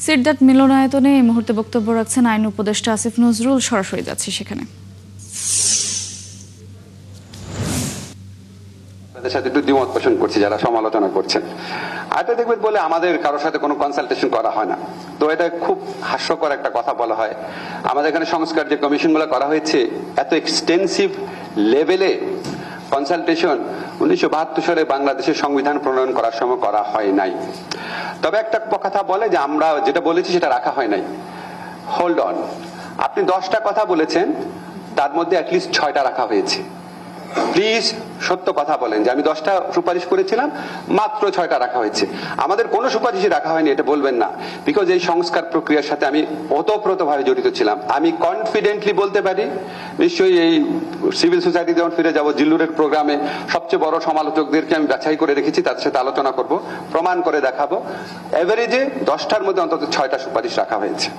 সিরদাত মিলনায়তনে এই মুহূর্তে বক্তব্য রাখছেন আইন উপদেষ্টা আসিফ নজরুল। সরাসরি যাচ্ছি সেখানে। তাদের সাথে একটু দ্বিমত পোষণ করছি যারা সমালোচনা করছেন। আরেকটা দেখবেন বলে আমাদের কারোর সাথে কোনো কনসালটেশন করা হয় না। তো এটা খুব হাস্যকর একটা কথা বলা হয়। আমাদের এখানে সংস্কার যে কমিশনগুলো করা হয়েছে এত এক্সটেন্সিভ লেভেলে কনসালটেশন 1972 সালে বাংলাদেশের সংবিধান প্রণয়ন করার সময় করা হয় নাই। তবে একটা কথা বলে যে আমরা যেটা বলেছি সেটা রাখা হয় নাই। হোল্ড অন, আপনি 10টা কথা বলেছেন, তার মধ্যে অ্যাটলিস্ট 6টা রাখা হয়েছে। প্লিজ সত্য কথা বলেন যে আমি 10টা সুপারিশ করেছিলাম, মাত্র 6টা রাখা হয়েছে। আমাদের কোনো সুপারিশই রাখা হয়নি এটা বলবেন না, বিকজ এই সংস্কার প্রক্রিয়ার সাথে আমি ওতপ্রোতভাবে জড়িত ছিলাম। আমি কনফিডেন্টলি বলতে পারি, নিশ্চয়ই এই সিভিল সোসাইটি যখন ফিরে যাব, জিল্লুরের প্রোগ্রামে সবচেয়ে বড় সমালোচকদেরকে আমি বাছাই করে রেখেছি, তাদের সাথে আলোচনা করব, প্রমাণ করে দেখাবো। এভারেজে 10টার মধ্যে অন্তত 6টা সুপারিশ রাখা হয়েছে।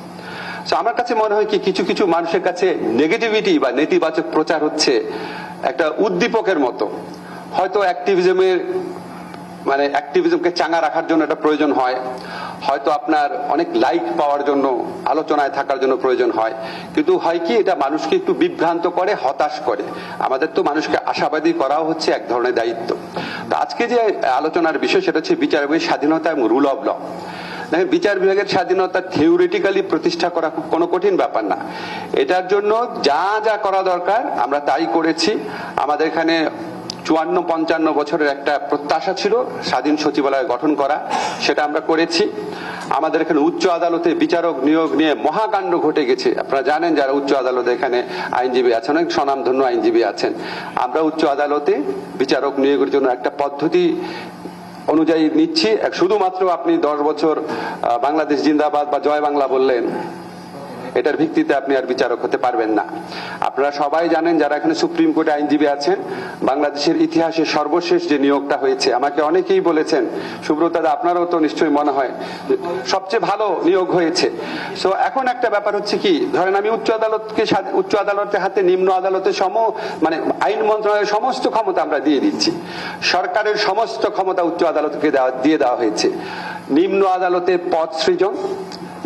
আমার কাছে মনে হয় কি কিছু কিছু মানুষের কাছে নেগেটিভিটি বা নেতিবাচক প্রচার হচ্ছে একটা উদ্দীপকের মতো। হয়তো অ্যাক্টিভিজমকে চাঙ্গা রাখার জন্য এটা প্রয়োজন হয়, হয়তো আপনার অনেক লাইক পাওয়ার জন্য, আলোচনায় থাকার জন্য প্রয়োজন হয়, কিন্তু হয় কি এটা মানুষকে একটু বিভ্রান্ত করে, হতাশ করে। আমাদের তো মানুষকে আশাবাদী করাও হচ্ছে এক ধরনের দায়িত্ব। তো আজকে যে আলোচনার বিষয় সেটা হচ্ছে বিচার বিভাগের স্বাধীনতা এবং রুল অব ল। দেখেন, বিচার বিভাগের স্বাধীনতা থিওরিটিক্যালি প্রতিষ্ঠা করা কোনো কঠিন ব্যাপার না। এটার জন্য যা যা করা দরকার আমরা তাই করেছি। আমাদের এখানে 54-55 বছরের একটা প্রত্যাশা ছিল স্বাধীন সচিবালয় গঠন করা, সেটা আমরা করেছি। আমাদের এখানে উচ্চ আদালতে বিচারক নিয়োগ নিয়ে মহাকাণ্ড ঘটে গেছে। আপনারা জানেন যারা উচ্চ আদালতে এখানে আইনজীবী আছেন, অনেক স্বনামধন্য আইনজীবী আছেন। আমরা উচ্চ আদালতে বিচারক নিয়োগের জন্য একটা পদ্ধতি অনুযায়ী নিচ্ছি। শুধুমাত্র আপনি 10 বছর বাংলাদেশ জিন্দাবাদ বা জয় বাংলা বললেন, এটার ভিত্তিতে আপনি আর বিচারক হতে পারবেন না। আপনারা সবাই জানেন যারা এখানে সুপ্রিম কোর্টে আইনজীবী আছেন, বাংলাদেশের ইতিহাসে সর্বশেষ যে নিয়োগটা হয়েছে, আমাকে অনেকেই বলেছেন, সুব্রতদা আপনারও তো নিশ্চয়ই মনে হয় সবচেয়ে ভালো নিয়োগ হয়েছে। সো এখন একটা ব্যাপার হচ্ছে কি, ধরেন আমি উচ্চ আদালতের হাতে নিম্ন আদালতের আইন মন্ত্রণালয়ের সমস্ত ক্ষমতা আমরা দিয়ে দিচ্ছি। সরকারের সমস্ত ক্ষমতা উচ্চ আদালতকে দিয়ে দেওয়া হয়েছে। নিম্ন আদালতে পদ সৃজন,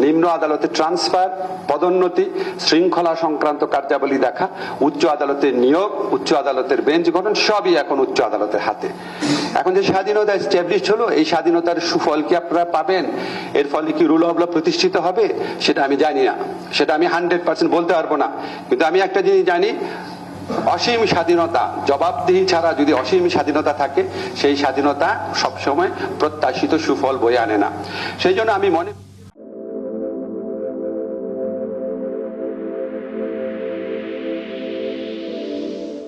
নিম্ন আদালতে ট্রান্সফার, পদোন্নতি, শৃঙ্খলা সংক্রান্ত কার্যাবলী দেখা, উচ্চ আদালতের নিয়োগ, উচ্চ আদালতের বেঞ্চ গঠন, সবই এখন উচ্চ আদালতের হাতে। এখন যে স্বাধীনতা এস্টাবলিশ হলো, এই স্বাধীনতার সুফল কি আপনারা পাবেন? এর ফলে কি রুল অফ ল প্রতিষ্ঠিত হবে? সেটা আমি জানি না, সেটা আমি 100% বলতে পারবো না। কিন্তু আমি একটা জিনিস জানি, অসীম স্বাধীনতা, জবাবদিহি ছাড়া যদি অসীম স্বাধীনতা থাকে, সেই স্বাধীনতা সবসময় প্রত্যাশিত সুফল বয়ে আনে না। সেই জন্য আমি মনে